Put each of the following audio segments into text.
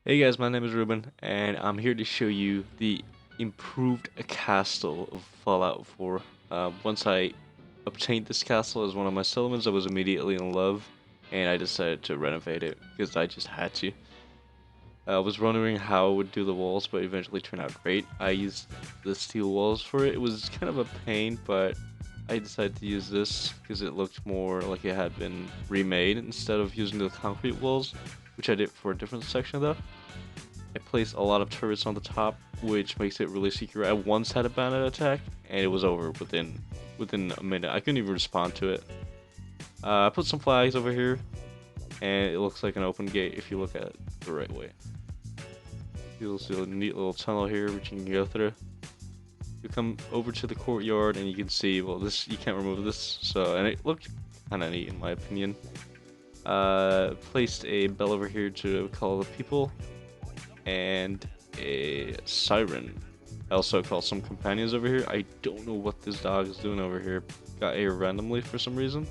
Hey guys, my name is Ruben, and I'm here to show you the improved castle of Fallout 4. Once I obtained this castle as one of my settlements, I was immediately in love, and I decided to renovate it because I just had to. I was wondering how I would do the walls, but eventually turned out great. I used the steel walls for it. It was kind of a pain, but I decided to use this because it looked more like it had been remade instead of using the concrete walls, which I did for a different section though. I placed a lot of turrets on the top, which makes it really secure. I once had a bandit attack, and it was over within a minute. I couldn't even respond to it. I put some flags over here, and it looks like an open gate if you look at it the right way. You'll see a neat little tunnel here which you can go through. You come over to the courtyard, and you can see, well, this you can't remove this, and it looked kind of neat in my opinion. Placed a bell over here to call the people, and a siren. I also call some companions over here. I don't know what this dog is doing over here. Got here randomly for some reason.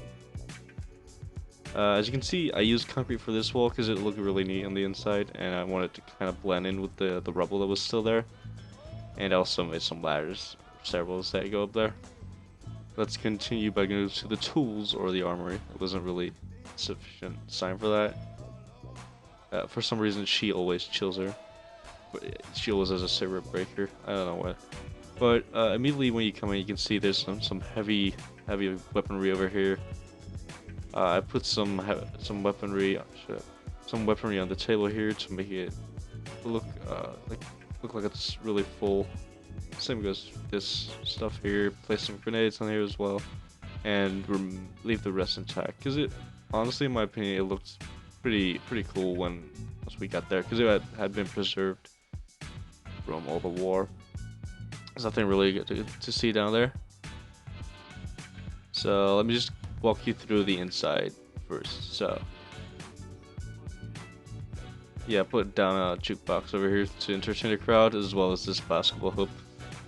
As you can see, I used concrete for this wall because it looked really neat on the inside, and I wanted to kind of blend in with the rubble that was still there. And I also made some ladders, several that go up there. Let's continue by going to the tools or the armory. It wasn't really sufficient sign for that. For some reason, she always chills her. She always has a server breaker. I don't know why. But immediately when you come in, you can see there's some heavy weaponry over here. I put some weaponry on the table here to make it look like it's really full. Same goes with this stuff here. Place some grenades on here as well, and leave the rest intact. Cause it honestly, in my opinion, it looked pretty cool once we got there, because it had been preserved from all the war. There's nothing really good to see down there. So let me just walk you through the inside first. So yeah, put down a jukebox over here to entertain the crowd, as well as this basketball hoop.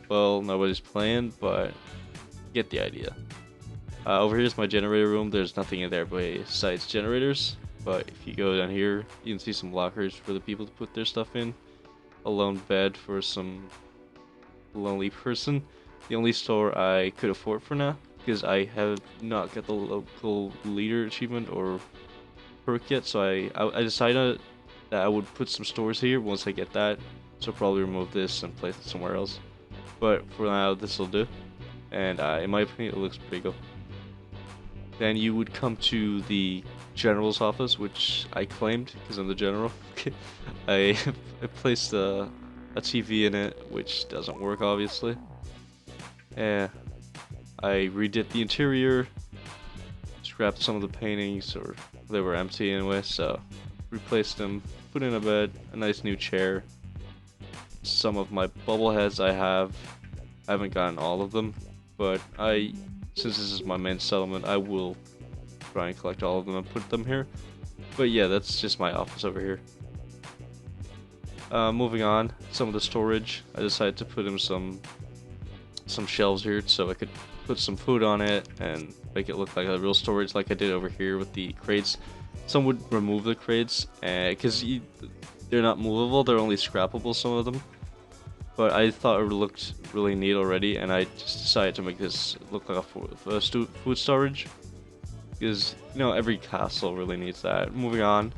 Well, nobody's playing, but get the idea. Over here is my generator room. There's nothing in there besides generators. But if you go down here, you can see some lockers for the people to put their stuff in. A lone bed for some lonely person. The only store I could afford for now, because I have not got the local leader achievement or perk yet. So I decided that I would put some stores here once I get that. So probably remove this and place it somewhere else. But for now, this will do. And in my opinion, it looks pretty good. Then you would come to the general's office, which I claimed because I'm the general. I placed a TV in it, which doesn't work obviously. Yeah, I redid the interior, scrapped some of the paintings, or they were empty anyway, so replaced them, put in a bed, a nice new chair. Some of my bobbleheads I haven't gotten all of them, but since this is my main settlement, I will try and collect all of them and put them here. But yeah, that's just my office over here. Moving on, some of the storage, I decided to put in some shelves here so I could put some food on it and make it look like a real storage, like I did over here with the crates. Some would remove the crates because they're not movable, they're only scrappable, some of them. But I thought it looked really neat already, and I just decided to make this look like a food storage, because you know every castle really needs that. Moving on,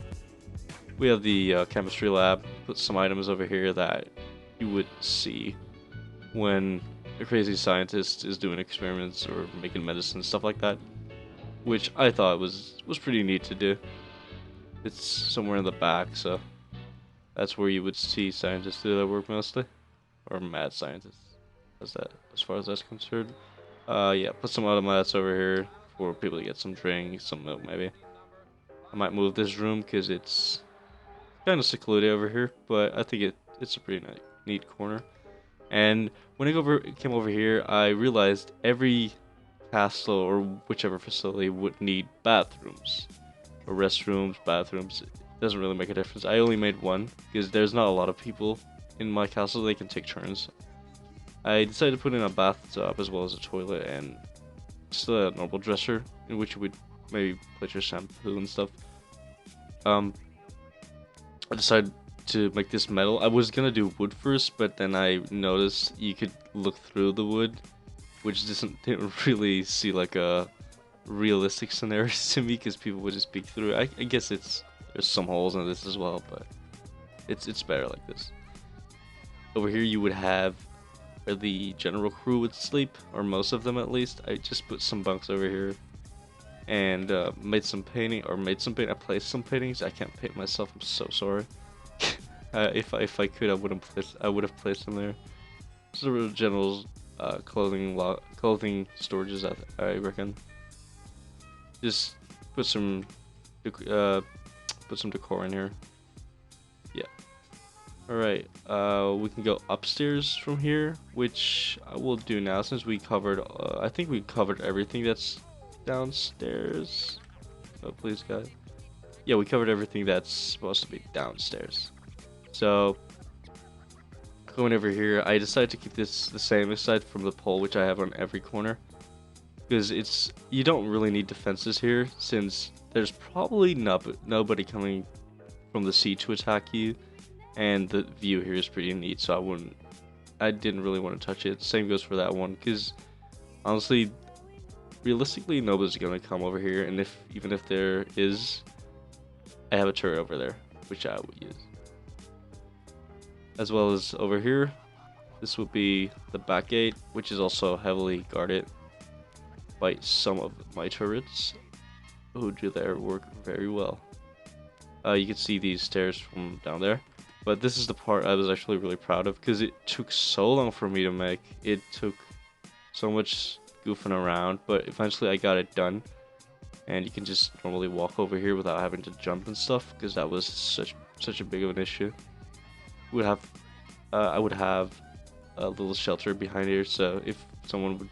we have the chemistry lab. Put some items over here that you would see when a crazy scientist is doing experiments or making medicine, stuff like that, which I thought was pretty neat to do. It's somewhere in the back, so that's where you would see scientists do their work mostly, or mad scientists, as far as that's concerned. Yeah, put some automats over here for people to get some drinks, some milk maybe. I might move this room because it's kind of secluded over here, but I think it's a pretty neat corner. And when I came over here, I realized every castle or whichever facility would need bathrooms, or restrooms, bathrooms. It doesn't really make a difference. I only made one because there's not a lot of people in my castle. They can take turns. I decided to put in a bathtub as well as a toilet and still a normal dresser in which you would maybe put your shampoo and stuff. I decided to make this metal. I was gonna do wood first, but then I noticed you could look through the wood, which didn't really see like a realistic scenario to me, because people would just peek through. I guess there's some holes in this as well, but it's better like this. Over here you would have where the general crew would sleep, or most of them at least. I just put some bunks over here and made some painting, or made some paint. I placed some paintings. I can't paint myself. I'm so sorry. If I could, I would have placed them there. So the general clothing storages, I reckon. Just put some decor in here. Yeah. All right. We can go upstairs from here, which I will do now since we covered. I think we covered everything that's downstairs. Oh, please, God. Yeah, we covered everything that's supposed to be downstairs. So going over here, I decided to keep this the same aside from the pole, which I have on every corner, because you don't really need defenses here since there's probably nobody coming from the sea to attack you, and the view here is pretty neat. So I didn't really want to touch it. Same goes for that one, because honestly, realistically, nobody's gonna come over here, and even if there is, I have a turret over there, which I would use. As well as over here, this would be the back gate, which is also heavily guarded by some of my turrets, who do their work very well. You can see these stairs from down there, but this is the part I was actually really proud of, because it took so long for me to make. It took so much goofing around, but eventually I got it done, and you can just normally walk over here without having to jump and stuff, because that was such a big of an issue. I would have a little shelter behind here, so if someone would,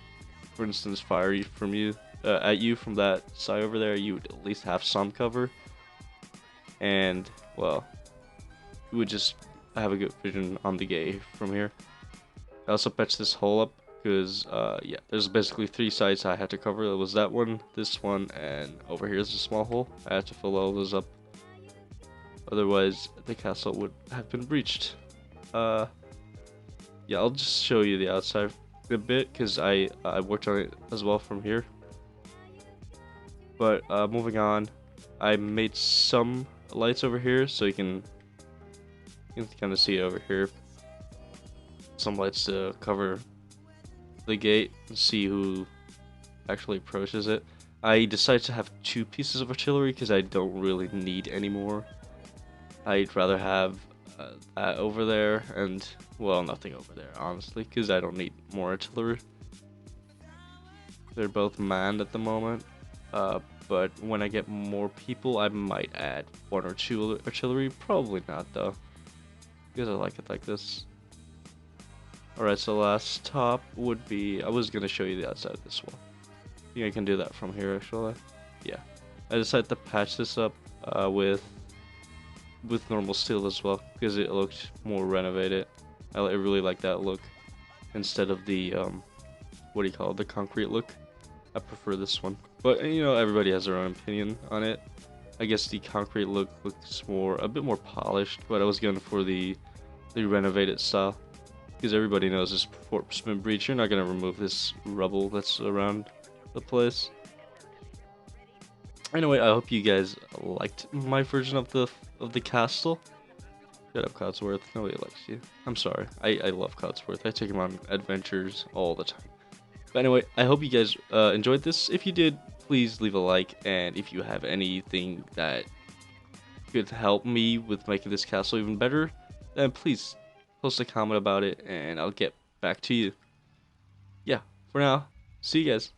for instance, fire at you from that side over there, you would at least have some cover, and well, you would just have a good vision on the gate from here. I also patched this hole up because yeah, there's basically 3 sides I had to cover. It was that one, this one, and over here is a small hole. I had to fill all those up, otherwise the castle would have been breached. Yeah, I'll just show you the outside a bit, because I worked on it as well from here. But moving on, I made some lights over here, so you can kind of see it over here. Some lights to cover the gate and see who actually approaches it. I decided to have 2 pieces of artillery because I don't really need any more. I'd rather have that over there and, well, nothing over there, honestly, because I don't need more artillery. They're both manned at the moment, but when I get more people, I might add 1 or 2 artillery. Probably not, though, because I like it like this. Alright, so last top would be, I was going to show you the outside of this wall. I think I can do that from here, actually. Yeah. I decided to patch this up with normal steel as well, because it looked more renovated. I really like that look instead of the what do you call it, the concrete look. I prefer this one, but you know, everybody has their own opinion on it. I guess the concrete look looks a bit more polished, but I was going for the renovated style, because everybody knows this fort's been breached. You're not going to remove this rubble that's around the place. Anyway, I hope you guys liked my version of the castle. Shut up, Codsworth. Nobody likes you. I'm sorry. I love Codsworth. I take him on adventures all the time. But anyway, I hope you guys enjoyed this. If you did, please leave a like. And if you have anything that could help me with making this castle even better, then please post a comment about it, and I'll get back to you. Yeah, for now, see you guys.